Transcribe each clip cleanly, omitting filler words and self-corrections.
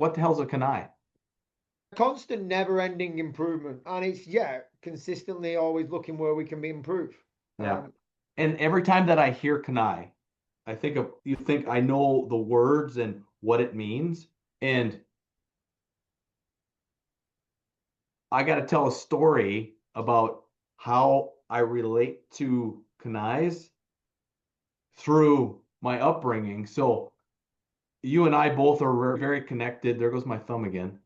what the hell's a CANI? Constant, never-ending improvement, and it's consistently always looking where we can be improved. Yeah. And every time that I hear CANI, you think I know the words and what it means. And I got to tell a story about how I relate to CANIs through my upbringing. So you and I both are very connected. There goes my thumb again.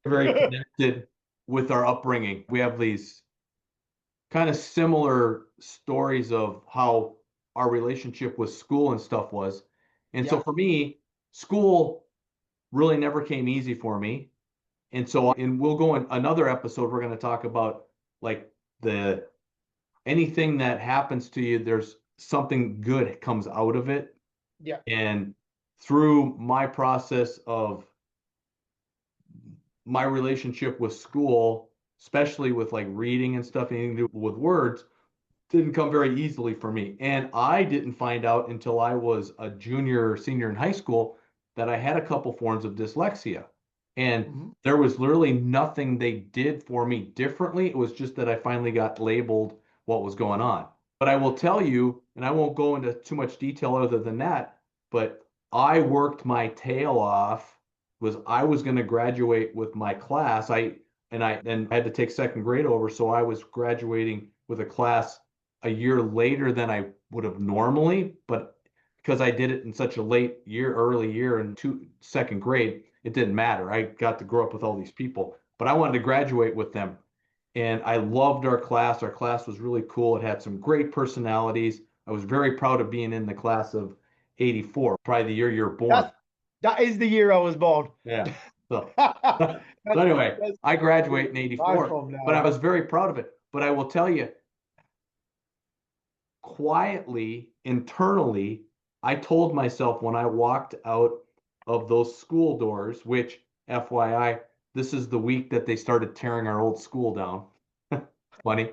Very connected with our upbringing. We have these kind of similar stories of how our relationship with school and stuff was. And so for me, school really never came easy for me. And so, and we'll go in another episode, we're going to talk about like the anything that happens to you, there's something good comes out of it. Yeah. And through my process of my relationship with school, especially with like reading and stuff, anything to do with words, didn't come very easily for me. And I didn't find out until I was a junior or senior in high school that I had a couple forms of dyslexia. And there was literally nothing they did for me differently. It was just that I finally got labeled what was going on. But I will tell you, and I won't go into too much detail other than that, but I worked my tail off. Was I was going to graduate with my class. I had to take second grade over, so I was graduating with a class a year later than I would have normally, but because I did it in such a early year in second grade, it didn't matter. I got to grow up with all these people, but I wanted to graduate with them. And I loved our class. Our class was really cool. It had some great personalities. I was very proud of being in the class of 84, probably the year you're born. That is the year I was born. Yeah. So, so anyway, I graduated in 84, but I was very proud of it. But I will tell you, quietly, internally, I told myself when I walked out of those school doors, which, FYI, this is the week that they started tearing our old school down. Funny.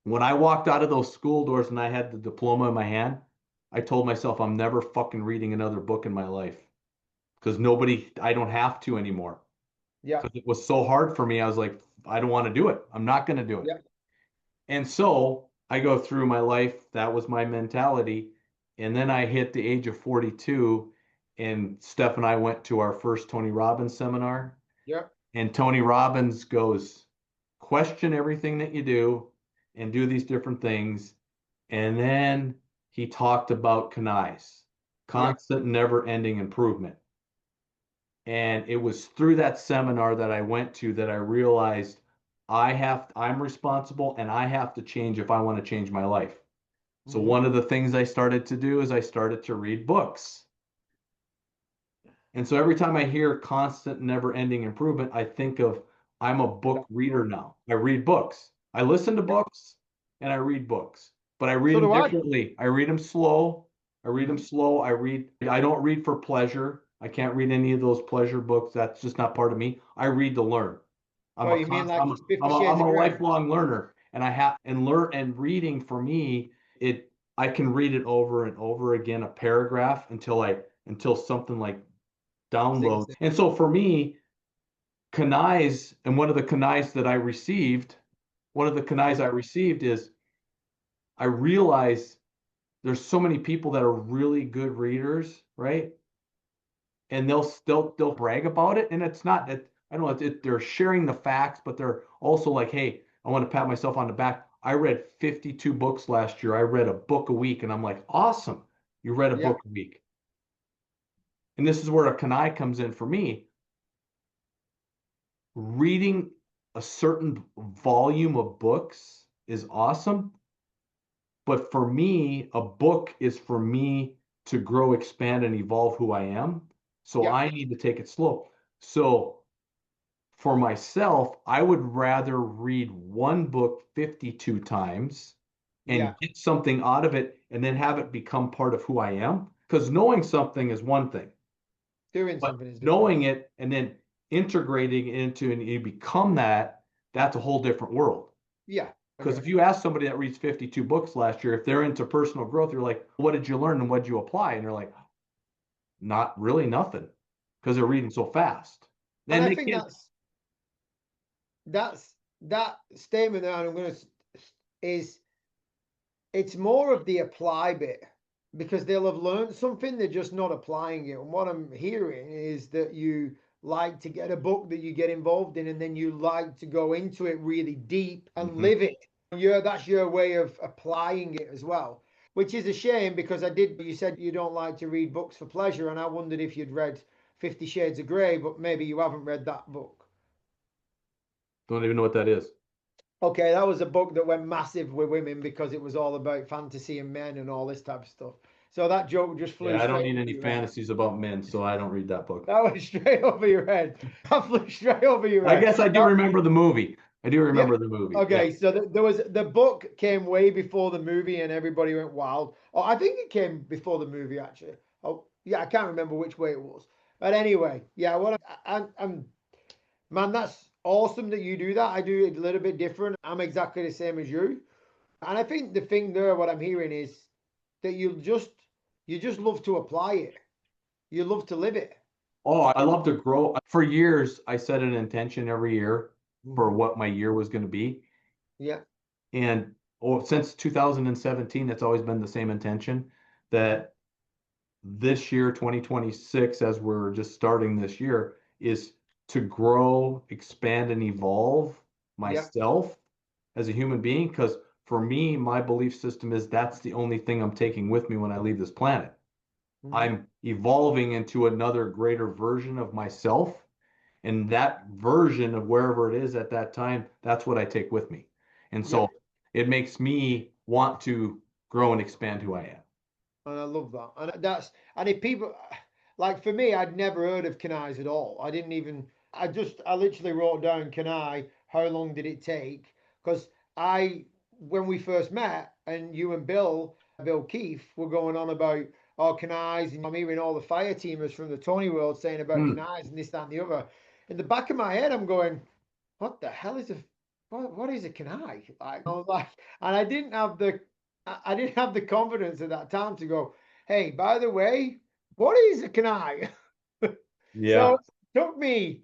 When I walked out of those school doors and I had the diploma in my hand, I told myself I'm never fucking reading another book in my life because I don't have to anymore. Yeah. Because it was so hard for me. I was like, I don't want to do it. I'm not going to do it. Yeah. And so I go through my life. That was my mentality. And then I hit the age of 42, and Steph and I went to our first Tony Robbins seminar. Yeah. And Tony Robbins goes, question everything that you do and do these different things. And then he talked about CANIs, constant, never-ending improvement. And it was through that seminar that I went to that I realized I'm responsible and I have to change if I want to change my life. So one of the things I started to do is I started to read books. And so every time I hear constant, never-ending improvement, I think of I'm a book reader now. I read books. I listen to books and I read books, but I read them differently. I read them slow. I don't read for pleasure. I can't read any of those pleasure books. That's just not part of me. I read to learn. I'm a lifelong learner, and and reading for me, I can read it over and over again, a paragraph until something like downloads. And so for me, CANIs, and one of the CANIs I received is I realize there's so many people that are really good readers, right? And they'll brag about it, and it's not that I don't know. They're sharing the facts, but they're also like, hey, I want to pat myself on the back. I read 52 books last year. I read a book a week, and I'm like, awesome, you read a book a week. And this is where a CANI comes in for me. Reading a certain volume of books is awesome, but for me, a book is for me to grow, expand, and evolve who I am. So I need to take it slow. So for myself, I would rather read one book 52 times and get something out of it and then have it become part of who I am. Because knowing something is one thing. Doing something is different. Knowing it and then integrating it into and you become that's a whole different world. Yeah. Because if you ask somebody that reads 52 books last year, if they're into personal growth, you're like, what did you learn and what did you apply? And they're like, not really nothing. because they're reading so fast. And And I they think can't. that's that statement that I'm going to is it's more of the apply bit because they'll have learned something, they're just not applying it. And what I'm hearing is that you like to get a book that you get involved in, and then you like to go into it really deep and Mhm. live it. That's your way of applying it as well, which is a shame because you said you don't like to read books for pleasure, and I wondered if you'd read 50 Shades of Grey, but maybe you haven't read that book. Don't even know what that is. Okay, that was a book that went massive with women because it was all about fantasy and men and all this type of stuff. So that joke just flew Yeah, I don't straight need over any your head. fantasies about men, so I don't read that book. That went straight over your head. That flew straight over your I head. guess I do That, remember the movie. I do yeah. remember the movie. Yeah. Okay, so there was the book came way before the movie and everybody went wild. Oh, I think it came before the movie actually. Oh, yeah, I can't remember which way it was. But anyway, yeah, I'm man, that's awesome that you do that. I do it a little bit different. I'm exactly the same as you. And I think the thing there, what I'm hearing is that you just love to apply it. You love to live it. Oh, I love to grow. For years, I set an intention every year for Hmm. what my year was going to be. Yeah. And since 2017, it's always been the same intention that this year, 2026, as we're just starting this year, is to grow, expand, and evolve Yeah. myself as a human being. Because for me, my belief system is that's the only thing I'm taking with me when I leave this planet. Hmm. I'm evolving into another greater version of myself. And that version of wherever it is at that time, that's what I take with me. And Yeah. so it makes me want to grow and expand who I am. And I love that. And if people like for me, I'd never heard of CANIs at all. I didn't even I literally wrote down CANI, how long did it take? Because I when we first met and you and Bill Keefe were going on about CANIs, and I'm hearing all the fire teamers from the Tony world saying about Hmm. CANIs and this, that, and the other. In the back of my head, I'm going, what the hell is a what is a CANI? Like I was like, and I didn't have the confidence at that time to go, hey, by the way, what is a CANI? So Yeah. it took me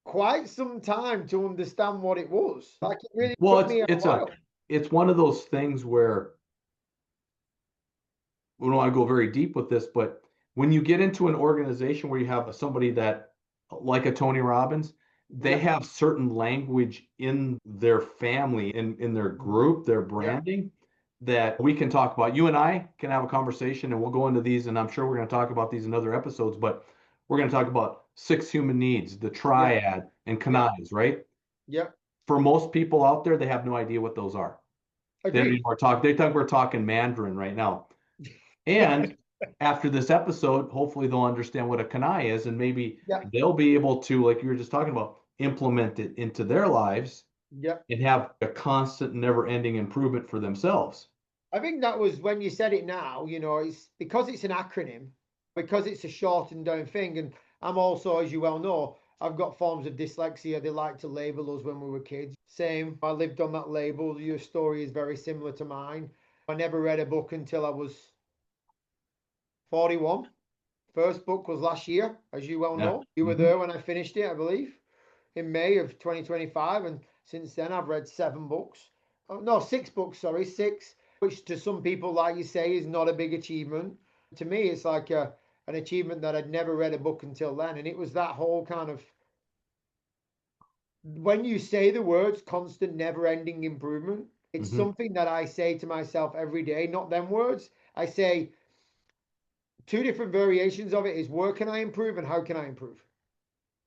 quite some time to understand what it was. Like it really Well, took it's me a it's a while. it's one of those things where we don't want to go very deep with this, but when you get into an organization where you have somebody that, like a Tony Robbins, they Yeah. have certain language in their family, in their group, their Yeah. branding, that we can talk about. You and I can have a conversation and we'll go into these, and I'm sure we're going to talk about these in other episodes, but we're going to talk about six human needs, the Yeah. triad, and Yeah. canais, right? Yeah. For most people out there, they have no idea what those are. They don't even Agreed. talk, they think we're talking Mandarin right now. And after this episode, hopefully they'll understand what a kanai is, and maybe Yeah. they'll be able to, like you were just talking about, implement it into their lives Yeah. and have a constant, never-ending improvement for themselves. I think that was when you said it now, it's because it's an acronym, because it's a shortened down thing. And I'm also, as you well know, I've got forms of dyslexia. They like to label us when we were kids. Same. I lived on that label. Your story is very similar to mine. I never read a book until I was 41. First book was last year, as you well Yeah. know. You were Hmm. there when I finished it, I believe, in May of 2025. And since then, I've read 7 books. Oh, no, 6 books, sorry, 6, which to some people, like you say, is not a big achievement. To me, it's like an achievement that I'd never read a book until then. And it was that whole kind of, when you say the words constant, never ending improvement, it's Hmm. something that I say to myself every day, not them words. I say two different variations of it is where can I improve and how can I improve?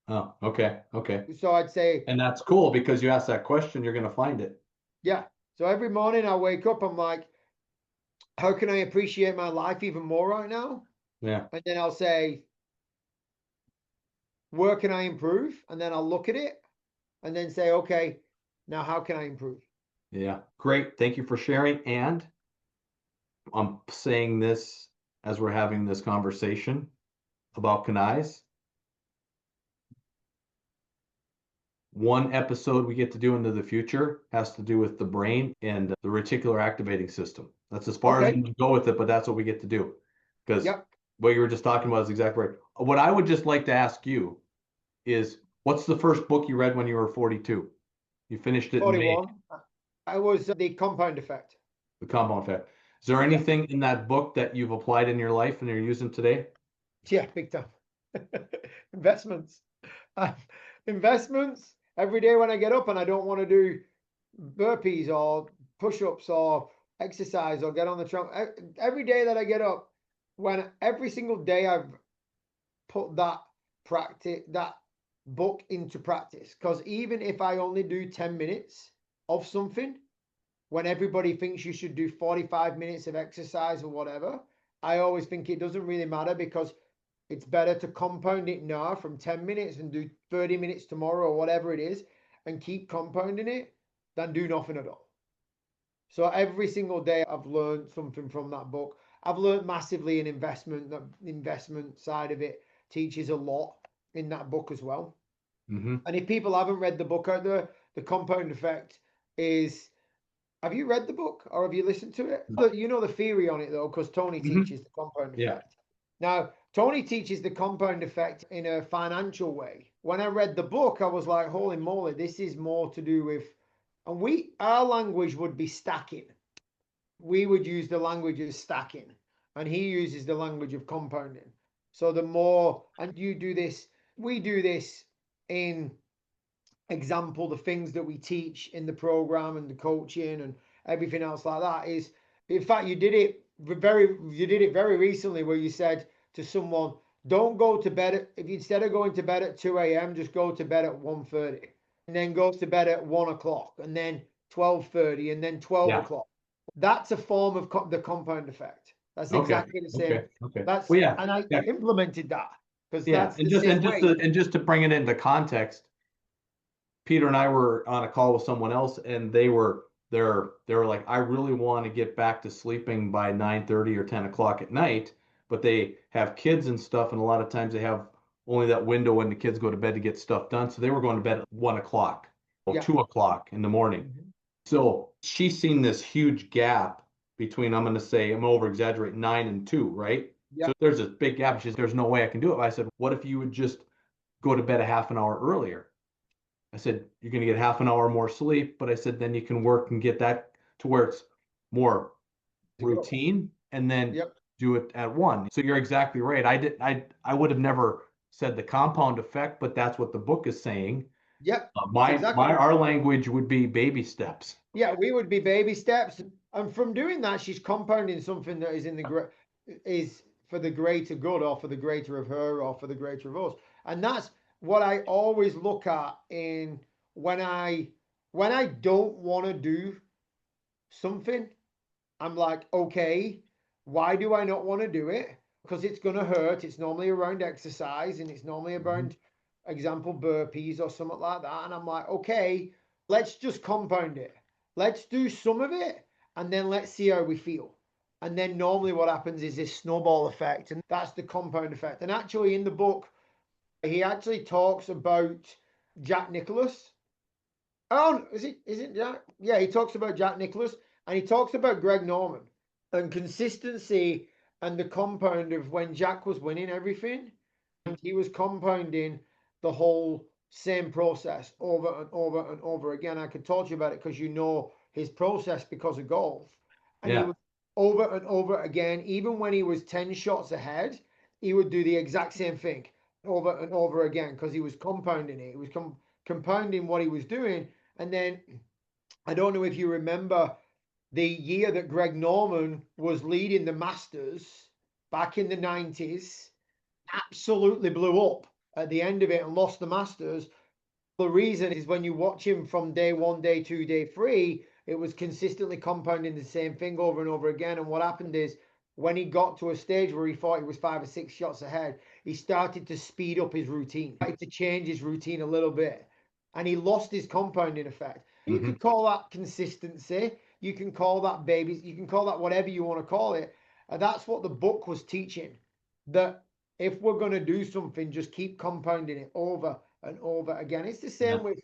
Oh, okay. Okay. So I'd say, And that's cool because you ask that question, you're going to find it. yeah. So every morning I wake up, I'm like, how can I appreciate my life even more right now? Yeah. And then I'll say, where can I improve? And then I'll look at it and then say, okay, now how can I improve? Yeah. Great. Thank you for sharing. And I'm saying this as we're having this conversation about kanais. One episode we get to do into the future has to do with the brain and the reticular activating system. That's as far as we Okay. can go with it, but that's what we get to do. Because Yep. what you were just talking about is exactly right. What I would just like to ask you is, what's the first book you read when you were 42? You finished it in May, 41. I was the compound effect. The Compound Effect. Is there Yeah. anything in that book that you've applied in your life and you're using today? Yeah, big time. Investments. Uh, Investments. Every day when I get up and I don't want to do burpees or push-ups or exercise or get on the trunk, every day that I get up, when every single day I've put that book into practice. Because even if I only do 10 minutes of something, when everybody thinks you should do 45 minutes of exercise or whatever, I always think it doesn't really matter, because it's better to compound it now from 10 minutes and do 30 minutes tomorrow or whatever it is, and keep compounding it, than do nothing at all. So every single day I've learned something from that book. I've learned massively in investment. The investment side of it teaches a lot in that book as well. Mm-hmm. And if people haven't read the book out there, the compound effect is, have you read the book or have you listened to it? You know the theory on it though, because Tony Mm-hmm. teaches the compound Yeah. effect. Now, Tony teaches the compound effect in a financial way. When I read the book, I was like, holy moly, this is more to do with, and our language would be stacking. We would use the language of stacking, and he uses the language of compounding. So the more, and you do this, we do this in example, the things that we teach in the program and the coaching and everything else like that is, in fact, you did it very recently, where you said to someone, don't go to bed if instead of going to bed at 2 a.m., just go to bed at 1:30, and then go to bed at 1 o'clock, and then 12:30, and then 12 Yeah. o'clock. That's a form of the compound effect. That's Okay. exactly the same. Okay. Okay. That's, Well, yeah. and I Yeah. implemented that, because Yeah. that's the same way. And just to bring it into context, Peter and I were on a call with someone else, and they were like, I really want to get back to sleeping by 9:30 or 10 o'clock at night, but they have kids and stuff, and a lot of times they have only that window when the kids go to bed to get stuff done. So they were going to bed at 1 o'clock or Yeah. 2 o'clock in the morning. Mhm. So she's seen this huge gap between, I'm going to say, I'm over exaggerating, 9 and 2, right? Yeah. So there's this big gap. She says, there's no way I can do it. I said, what if you would just go to bed a half an hour earlier? I said, you're going to get half an hour more sleep, but I said, then you can work and get that to where it's more To go. routine and then Yep. do it at one. So you're exactly right. I would have never said the compound effect, but that's what the book is saying. Yep. That's exactly. Our language would be baby steps. Yeah, we would be baby steps, and from doing that, she's compounding something that is in the is for the greater good, or for the greater of her, or for the greater of us. And that's what I always look at in when I don't want to do something. I'm like, okay, why do I not want to do it? Because it's going to hurt. It's normally around exercise, and it's normally Mhm. around, example, burpees or something like that. And I'm like, okay, let's just compound it. Let's do some of it, and then let's see how we feel. And then normally what happens is this snowball effect, and that's the compound effect. And actually, in the book, he actually talks about Jack Nicholas. Oh, is it Jack? Yeah, he talks about Jack Nicholas, and he talks about Greg Norman and consistency, and the compound of when Jack was winning everything, and he was compounding the whole same process over and over and over again. I could talk to you about it because you know his process because of golf. And he Yeah. was over and over again, even when he was 10 shots ahead, he would do the exact same thing over and over again, because he was compounding it. He was compounding what he was doing. And then I don't know if you remember the year that Greg Norman was leading the Masters back in the 90s, absolutely blew up at the end of it and lost the Masters. The reason is, when you watch him from day one, day two, day three, it was consistently compounding the same thing over and over again. And what happened is, when he got to a stage where he thought he was 5 or 6 shots ahead, he started to speed up his routine, he started to change his routine a little bit, and he lost his compounding effect. You Hmm. could call that consistency. You can call that babies. You can call that whatever you want to call it. And that's what the book was teaching. That if we're going to do something, just keep compounding it over and over again. It's the Yeah. same with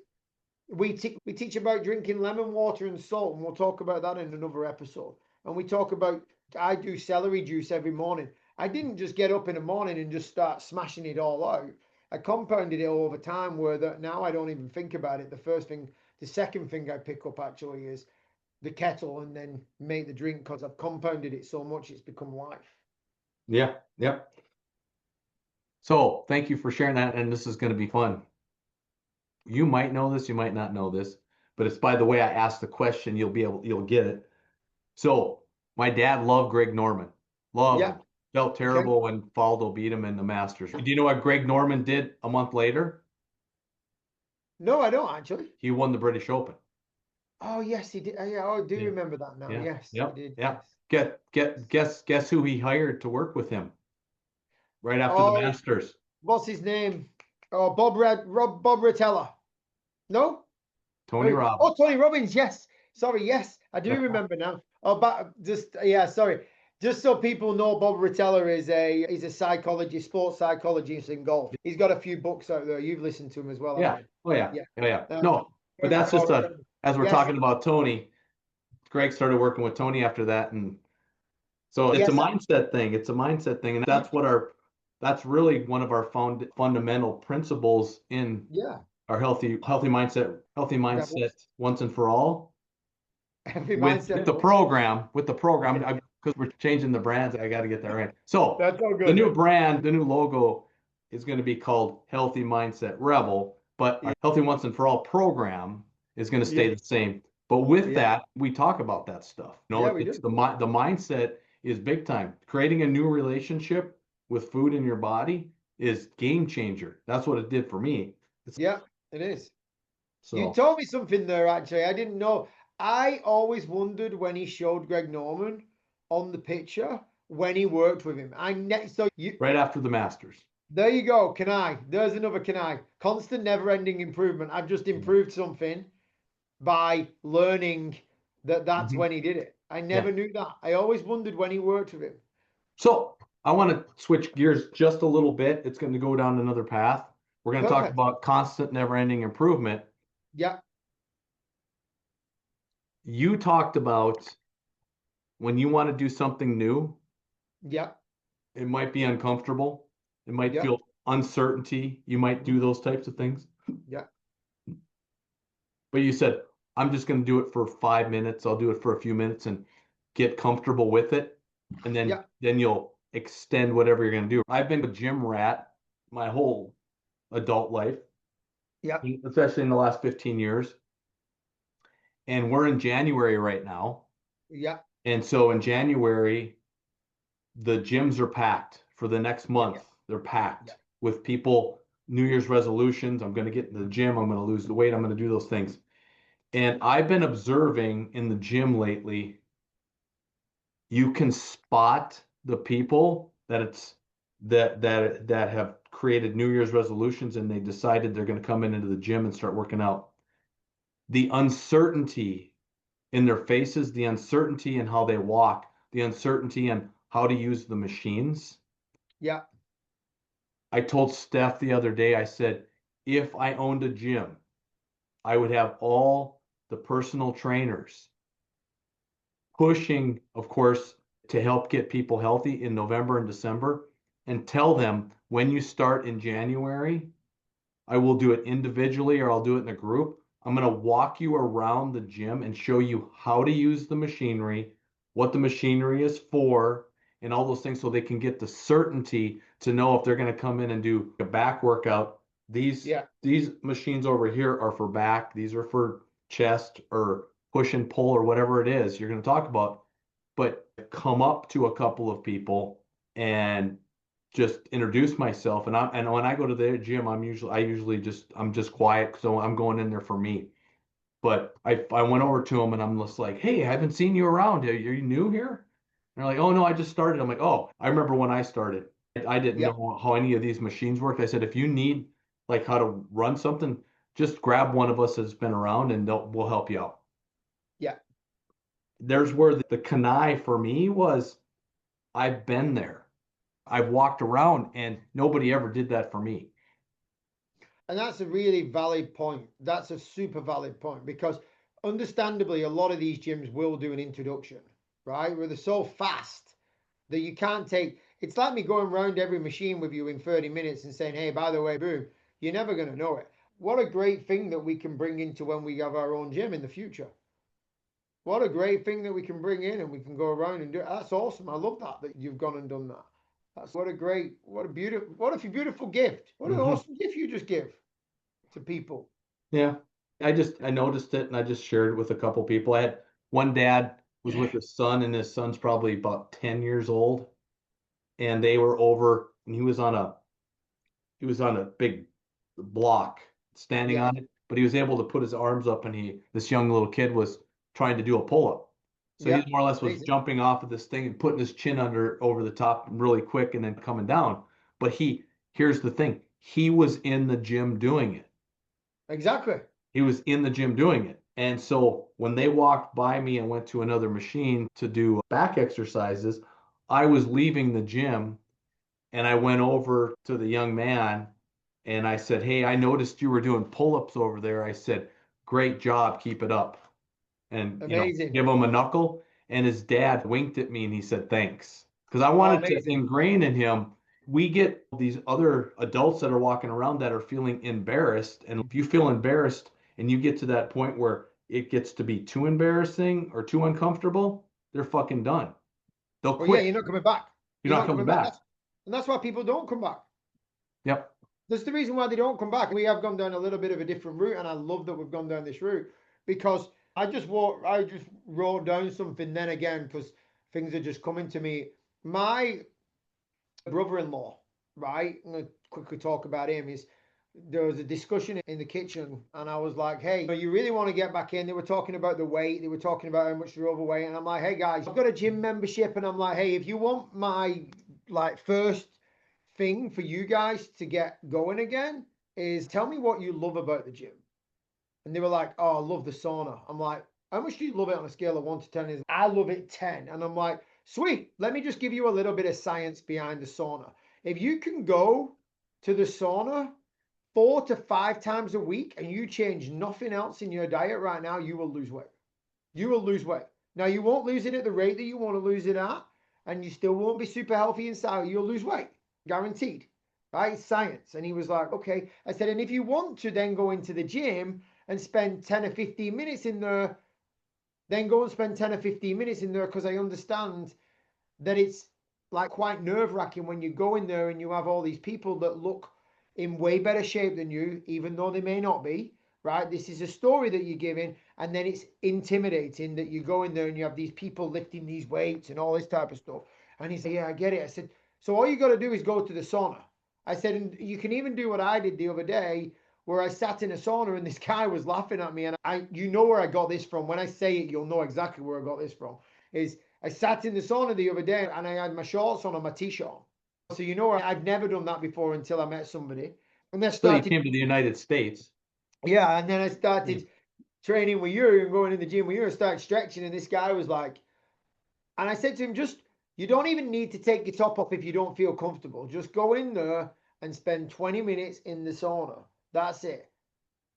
we teach about drinking lemon water and salt, and we'll talk about that in another episode. And we talk about, I do celery juice every morning. I didn't just get up in the morning and just start smashing it all out. I compounded it over time where that now I don't even think about it. The second thing I pick up actually is the kettle and then make the drink because I've compounded it so much it's become life. Yeah. Yep. So thank you for sharing that. And this is going to be fun. You might know this, you might not know this, but it's by the way I asked the question, you'll get it. So my dad loved Greg Norman. Loved Yeah. him. Felt Okay. terrible when Faldo beat him in the Masters. Do you know what Greg Norman did a month later? No, I don't actually. He won the British Open. Oh yes, he did. Yeah, I do Yeah. remember that now. Yeah. Yes, I Yep. did. Yep. Yes. Guess who he hired to work with him right after the Oh, Masters? what's his name? Oh, Bob Rotella. No? Tony Oh, Robbins. Tony Robbins. Yes. Sorry. Yes, I do Yep. remember now. Oh, but just yeah. Sorry. Just so people know, Bob Rotella is a psychologist, sports psychologist in golf. He's got a few books out there. You've listened to him as well, I Yeah. read. Oh yeah. Yeah. Oh yeah. Um, No, but great that's just rapport. as we're Yes. talking about Tony, Greg started working with Tony after that, and so it's a Yes. mindset thing. It's a mindset thing, and that's really one of our fundamental principles in Yeah. our healthy mindset Rebels. once and for all. Every With mindset. with the program, Yeah. because we're changing the brands, I got to get that right. So That's all the good. new brand, the new logo is going to be called Healthy Mindset Rebel, but our Yeah. Healthy Once and for All program is going to Yeah. stay the same. But with Yeah. that, we talk about that stuff. Yeah, we It's do. the mindset is big time. Creating a new relationship with food in your body is game changer. That's what it did for me. Yeah, it is. You So told me something there, actually. I didn't know. I always wondered when he showed Greg Norman on the picture when he worked with him. So you right after the Masters. there you go, CANI. There's another CANI. Constant never-ending improvement. I've just Yeah. improved something by learning that that's Mhm. when he did it. I Yeah. never knew that. I always wondered when he worked with him. So I want to switch gears just a little bit. It's going to go down another path. We're going to talk Perfect. about constant, never-ending improvement. Yeah, You talked about when you want to do something new, yeah, it might be uncomfortable. It might yeah, feel uncertainty. You might do those types of things. yeah, But you said, I'm just going to do it for 5 minutes. I'll do it for a few minutes and get comfortable with it. And yeah, then you'll extend whatever you're going to do. I've been a gym rat my whole adult life, yeah, especially in the last 15 years. And we're in January right now. yeah, And so in January, the gyms are packed for the next month. They're yeah, packed with people, New Year's resolutions. I'm going to get in the gym. I'm going to lose the weight. I'm going to do those things. And I've been observing in the gym lately, you can spot the people that have created New Year's resolutions and they decided they're going to come into the gym and start working out. The uncertainty in their faces, the uncertainty in how they walk, the uncertainty in how to use the machines. yeah, I told Steph the other day, I said, if I owned a gym, I would have all the personal trainers pushing, of course, to help get people healthy in November and December and tell them when you start in January, I will do it individually or I'll do it in a group. I'm going to walk you around the gym and show you how to use the machinery, what the machinery is for, and all those things so they can get the certainty to know if they're going to come in and do a back workout. yeah, These machines over here are for back, these are for chest or push and pull or whatever it is you're going to talk about. But come up to a couple of people and just introduce myself. And when I go to the gym, I'm just quiet because I'm going in there for me. But I went over to them and I'm just like, hey, I haven't seen you around. Are you new here? And they're like, oh no, I just started. I'm like, oh, I remember when I started. I didn't yeah, know how any of these machines worked. I said, if you need like how to run something, just grab one of us that's been around and we'll help you out. yeah. There's where the CANI for me was I've been there. I've walked around and nobody ever did that for me. And that's a really valid point. That's a super valid point because understandably, a lot of these gyms will do an introduction, right? Where they're so fast that you can't take. It's like me going around every machine with you in 30 minutes and saying, hey, by the way, boom, you're never going to know it. What a great thing that we can bring into when we have our own gym in the future. What a great thing that we can bring in and we can go around and do it. That's awesome. I love that you've gone and done that. That's what a great, what a beautiful, what a beautiful gift. What an Hmm. awesome gift you just give to people. Yeah. I noticed it and I just shared it with a couple people. I had one dad was with his son, and his son's probably about 10 years old. And they were over, and he was on a big block standing Yeah, on it, but he was able to put his arms up, and this young little kid was trying to do a pull-up. So he yeah, more or less was amazing. jumping off of this thing and putting his chin under over the top really quick and then coming down. But here's the thing, he was in the gym doing it. Exactly. He was in the gym doing it. And so when they walked by me and went to another machine to do back exercises, I was leaving the gym and I went over to the young man and I said, "Hey, I noticed you were doing pull-ups over there." I said, "Great job, keep it up." And, Amazing. give him a knuckle. And his dad winked at me and he said, "Thanks." Because I Oh, wanted to amazing. ingrain in him, we get these other adults that are walking around that are feeling embarrassed. And if you feel embarrassed and you get to that point where it gets to be too embarrassing or too uncomfortable, they're fucking done. They'll Well, yeah, quit. you're not coming back. You're You're not not coming coming back. back. And that's why people don't come back. Yep. That's the reason why they don't come back. We have gone down a little bit of a different route, and I love that we've gone down this route because I just wrote down something then again because things are just coming to me. My brother-in-law, right? I'm gonna quickly talk about him. Is there was a discussion in the kitchen, and I was like, "Hey, you really want to get back in?" They were talking about the weight. They were talking about how much they're overweight, and I'm like, "Hey guys, I've got a gym membership," and I'm like, "Hey, if you want my like first thing for you guys to get going again is tell me what you love about the gym." And they were like, "Oh, I love the sauna." I'm like, "How much do you love it on a scale of 1 to 10?" Is I love it 10. And I'm like, "Sweet, let me just give you a little bit of science behind the sauna. If you can go to the sauna 4 to 5 times a week and you change nothing else in your diet right now, you will lose weight. You will lose weight. Now, you won't lose it at the rate that you want to lose it at, and you still won't be super healthy inside. You'll lose weight, guaranteed. Right? Science. And he was like, okay. I said, and if you want to then go into the gym and spend 10 or 15 minutes in there, then go and spend 10 or 15 minutes in there because I understand that it's like quite nerve wracking when you go in there and you have all these people that look in way better shape than you, even though they may not be, right? This is a story that you're giving, and then it's intimidating that you go in there and you have these people lifting these weights and all this type of stuff. And he said, yeah, I get it. I said, so all you got to do is go to the sauna. I said, and you can even do what I did the other day where I sat in a sauna and this guy was laughing at me. And you know where I got this from. When I say it, you'll know exactly where I got this from. Is I sat in the sauna the other day and I had my shorts on and my t-shirt on. So I've never done that before until I met somebody. And then I So you started, came to the United States. yeah, and then I Yeah. started training with you and going in the gym with you and started stretching. And this guy was like, and I said to him, just, you don't even need to take your top off if you don't feel comfortable. Just go in there and spend 20 minutes in the sauna. That's it.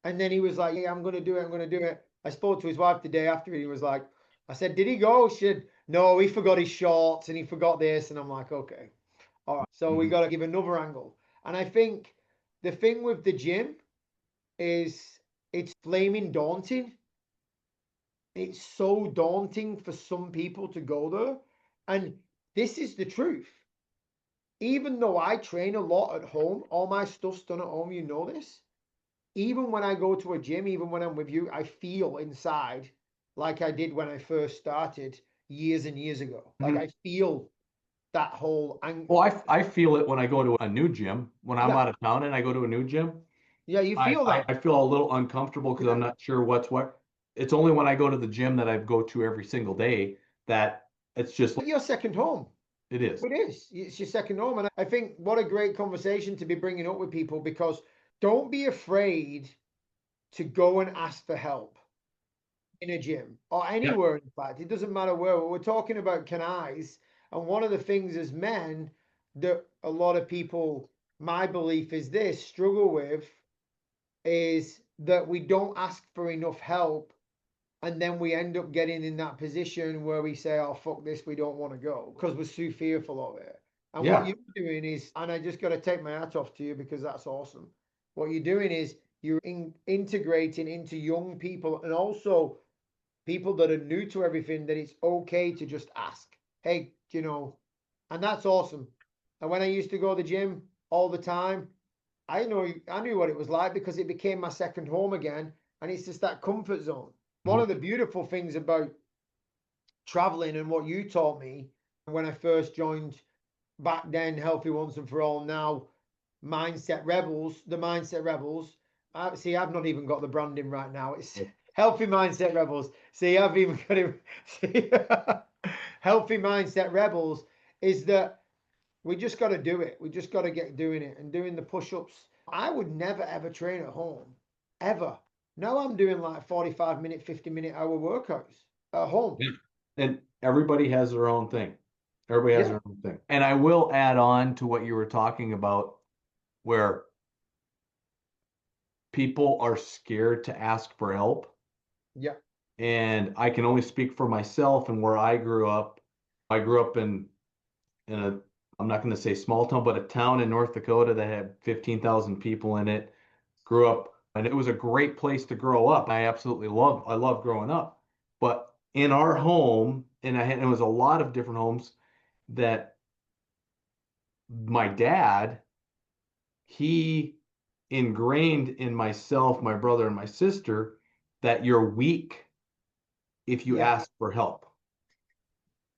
And then he was like, yeah, I'm going to do it. I'm going to do it. I spoke to his wife the day after. He was like, I said, did he go? She said, no, he forgot his shorts and he forgot this. And I'm like, okay. All right. So we Mhm. got to give another angle. And I think the thing with the gym is it's flaming daunting. It's so daunting for some people to go there. And this is the truth. Even though I train a lot at home, all my stuff's done at home, you know this. Even when I go to a gym, even when I'm with you, I feel inside like I did when I first started years and years ago. Like Mhm. I feel that whole Well, I feel it when I go to a new gym. When I'm yeah, out of town and I go to a new gym, yeah, you I, feel I, that. I feel a little uncomfortable because I'm Yeah. not sure what's what. It's only when I go to the gym that I go to every single day that it's just like Your second home. it is. It is. It's your second home. And I think what a great conversation to be bringing up with people because don't be afraid to go and ask for help in a gym or Yep. anywhere. In fact, it doesn't matter where. We're talking about canais, and one of the things as men that a lot of people, my belief is this, struggle with is that we don't ask for enough help, and then we end up getting in that position where we say, "Oh fuck this, we don't want to go" because we're too fearful of it. And what Yeah. you're doing is, and I just got to take my hat off to you because that's awesome. What you're doing is you're integrating into young people and also people that are new to everything that it's okay to just ask, hey, and that's awesome. And when I used to go to the gym all the time, I knew what it was like because it became my second home again. And it's just that comfort zone. One Mhm. of the beautiful things about traveling and what you taught me when I first joined back then, Healthy Once and For All, now the Mindset Rebels. See, I've not even got the branding right now. It's Healthy Mindset Rebels. See, I've even got it. See, Healthy Mindset Rebels is that we just got to do it. We just got to get doing it and doing the push ups. I would never ever train at home, ever. Now I'm doing like 45-minute, 50-minute hour workouts at home. Yeah. And everybody has their own thing. Everybody has Yeah, their own thing. And I will add on to what you were talking about, where people are scared to ask for help. yeah, And I can only speak for myself and where I grew up. I grew up in a, I'm not going to say small town, but a town in North Dakota that had 15,000 people in it. Grew up, and it was a great place to grow up. I love growing up. But in our home, it was a lot of different homes that my dad, he ingrained in myself, my brother, and my sister that you're weak if you yeah, ask for help.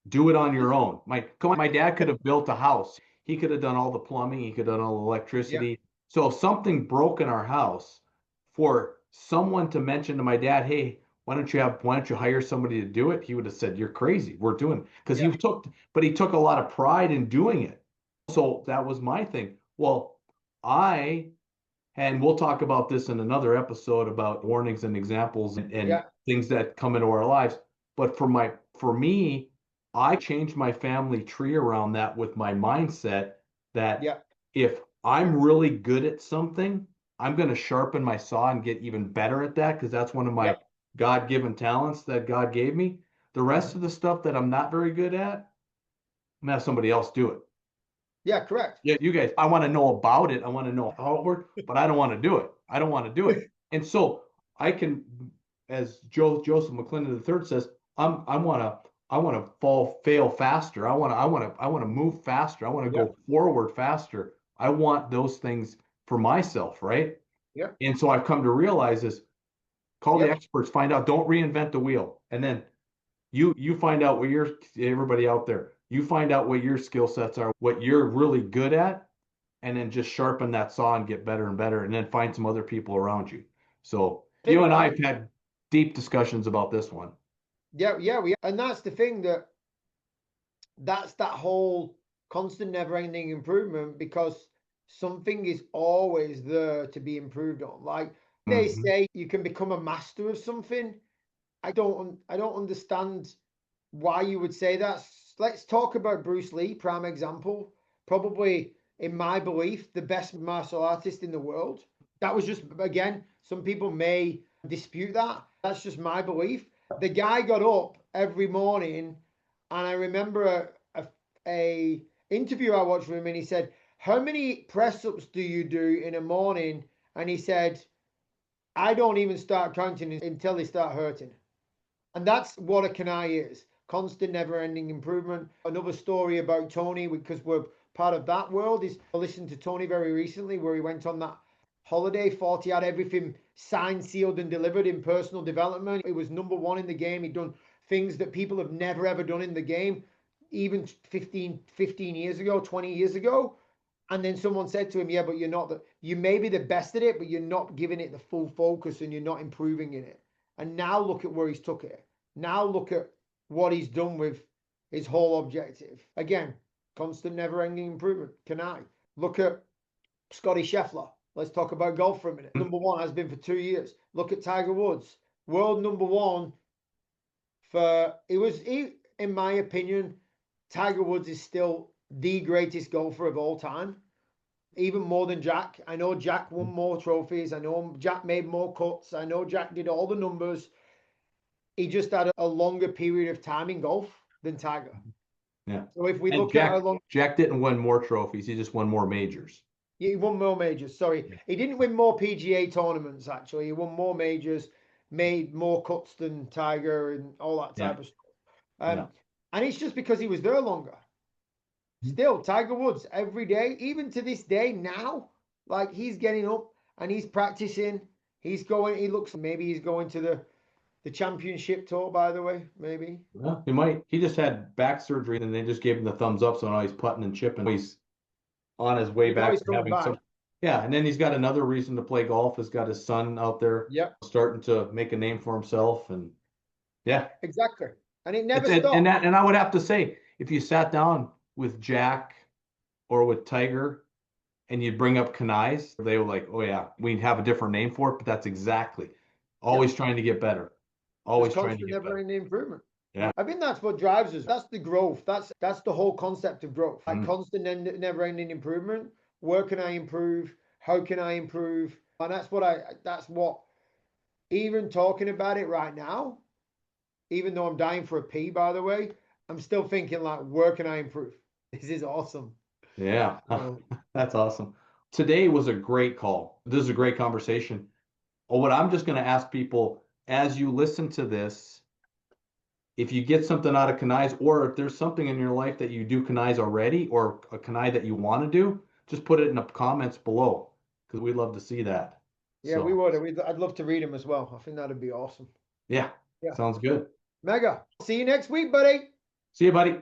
Do it on your own. My dad could have built a house. He could have done all the plumbing. He could have done all the yeah, electricity. So if something broke in our house, for someone to mention to my dad, hey, why don't you hire somebody to do it? He would have said, you're crazy. We're doing it. Because yeah, he took a lot of pride in doing it. So that was my thing. Well, I and we'll talk about this in another episode about warnings and examples and yeah, things that come into our lives. But for me, I changed my family tree around that with my mindset that yeah, if I'm really good at something, I'm going to sharpen my saw and get even better at that because that's one of yeah. my God-given talents that God gave me. The rest Mhm. of the stuff that I'm not very good at, I'm gonna have somebody else do it. Yeah, correct. Yeah, you guys, I want to know about it. I want to know how it works, but I don't want to do it. I don't want to do it. And so I can, as Joseph McClendon III says, I want to fail faster. I want to move faster. I want to Yeah, go forward faster. I want those things for myself, right? yeah, And so I've come to realize is call the yep. experts, find out, don't reinvent the wheel. And then you find out what your everybody out there, you find out what your skill sets are, what you're really good at, and then just sharpen that saw and get better and better, and then find some other people around you. So you Thing and I that, have had deep discussions about this one. yeah, yeah, and that's the thing that's that whole constant never-ending improvement because something is always there to be improved on. Like they Mm-hmm. say, you can become a master of something. I don't understand why you would say that. Let's talk about Bruce Lee, prime example. Probably, in my belief, the best martial artist in the world. That was just, again, some people may dispute that. That's just my belief. The guy got up every morning, and I remember a interview I watched with him, and he said, "How many press ups do you do in a morning?" And he said, "I don't even start counting until they start hurting." And that's what a CANI is. Constant, never-ending improvement. Another story about Tony, because we're part of that world, is I listened to Tony very recently where he went on that holiday. Thought he had everything signed, sealed, and delivered in personal development. It was number one in the game. He'd done things that people have never ever done in the game, even 15 years ago, 20 years ago. And then someone said to him, "Yeah, but you're not you may be the best at it, but you're not giving it the full focus and you're not improving in it." And now look at where he's took it. Now look at what he's done with his whole objective. Again, constant, never-ending improvement. Can I look at Scotty Scheffler? Let's talk about golf for a minute. Number one has been for 2 years. Look at Tiger Woods, world number one for in my opinion, Tiger Woods is still the greatest golfer of all time, even more than Jack. I know Jack won more trophies. I know Jack made more cuts. I know Jack did all the numbers. He just had a longer period of time in golf than Tiger. Yeah. So if we And look at how long Jack didn't win more trophies. He just won more majors. he won more majors, sorry, Yeah. he didn't win more PGA tournaments. Actually, he won more majors, made more cuts than Tiger and all that Yeah. type of stuff. Yeah. And it's just because he was there longer. Still, Tiger Woods every day, even to this day now, like he's getting up and he's practicing. He's going. He looks. Maybe he's going to the championship tour. By the way, maybe. Yeah, he might. He just had back surgery and they just gave him the thumbs up. So now he's putting and chipping. He's on his way You know back he's to coming having back. some. Yeah, and then he's got another reason to play golf. He's got his son out there Yep, starting to make a name for himself, and yeah, exactly. And it never it's and stopped. that and I would have to say if you sat down with Jack or with Tiger and you'd bring up Kanais, they were like, oh yeah, we have a different name for it, but that's exactly Yep. always trying to get better, Just always trying to constant, get better. never-ending improvement. Yeah. I think that's what drives us. That's the growth. That's the whole concept of growth. Like Mhm. constant, never-ending improvement. Where can I improve? How can I improve? And that's what I. That's what. Even talking about it right now, even though I'm dying for a pee, by the way, I'm still thinking like, where can I improve? This is awesome. Yeah, So, that's awesome. Today was a great call. This is a great conversation. What I'm just going to ask people as you listen to this, if you get something out of Kanai's, or if there's something in your life that you do Kanai's already, or a Kanai that you want to do, just put it in the comments below because we'd love to see that. yeah, we So, would. I'd love to read them as well. I think that'd be awesome. yeah, Yeah, sounds good. mega. See you next week, buddy. See you, buddy.